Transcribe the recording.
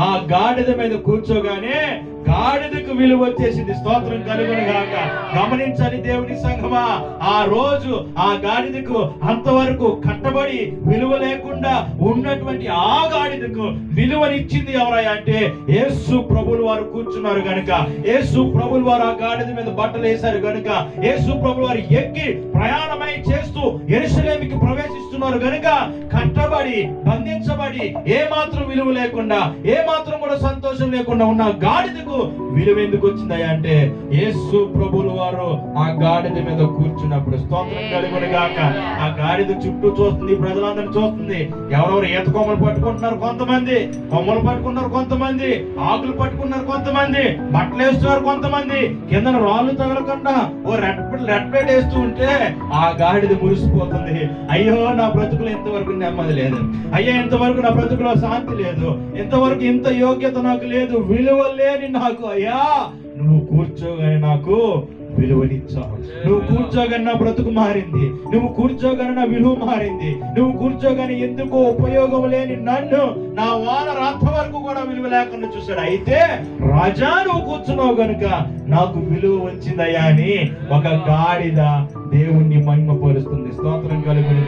ఆ గాడిద మీద కూర్చోగానే గాడిదకు విలువ వచ్చేసింది. స్తోత్రం కలుగును గాక. గమనించని దేవుని సంఘమా, ఆ రోజు ఆ గాడిదకు అంతవరకు కట్టబడి విలువ లేకుండా ఉన్నటువంటి ఆ గాడిదకు విలువనిచ్చింది ఎవరయ్యా అంటే యేసు ప్రభులు వారు కూర్చున్నారు గనుక, యేసు ప్రభులు వారు ఆ గాడిద మీద బట్టలు వేశారు గనుక, యేసు ప్రభులు వారు ఎక్కి ప్రయాణమై చేస్తూ యెరూషలేముకి ప్రవేశిస్తున్నారు గనుక, కట్టబడి బంధించబడి ఏ మాత్రం విలువ లేకుండా, ఏ మాత్రం కూడా సంతోషం లేకుండా ఉన్న గాడిదకు విలువ ఎందుకు వచ్చిందయ్యా అంటే యేసు ప్రభులు వారు ఆ గాడిద మీద కూర్చున్నప్పుడు. స్తోత్రం కలుగును గాక. ఆ గాడిద చుట్టూ చూస్తుంది, ప్రజలందరినీ చూస్తుంది. ఎవరెవరు ఈత కొమ్మలు పట్టుకుంటున్నారు కొంతమంది, కొమ్మలు పట్టుకున్నారు కొంతమంది, ఆకులు పట్టుకున్నారు కొంతమంది, బట్టలు వేస్తున్నారు కొంతమంది, కింద రాళ్ళు తగలకుండా ఓ రెడ్ ప్లేట్ వేస్తూ ఉంటే ఆ గాడిద మురిసిపోతుంది. అయ్యో నా బ్రతుకులో ఇంతవరకు నెమ్మది లేదు, అయ్యో ఇంతవరకు నా బ్రతుకులో శాంతి లేదు, ఇంతవరకు ఇంత యోగ్యత నాకు లేదు, విలువ లేని నాకు అయ్యా నువ్వు కూర్చోగానే నాకు విలువనిచ్చావు, నువ్వు కూర్చోగానే నా బ్రతుకు మారింది, నువ్వు కూర్చోగానే నా విలువ మారింది, నువ్వు కూర్చోగానే ఎందుకో ఉపయోగం లేని నన్ను నా వానర అంతవరకు కూడా విలువ లేకుండా చూశాడు. అయితే రాజా నువ్వు కూర్చున్నావు గనుక నాకు విలువ వచ్చిందయ్యా అని ఒక గాడిద దేవుణ్ణి మహిమపరుస్తుంది. స్తోత్రం కలుగును.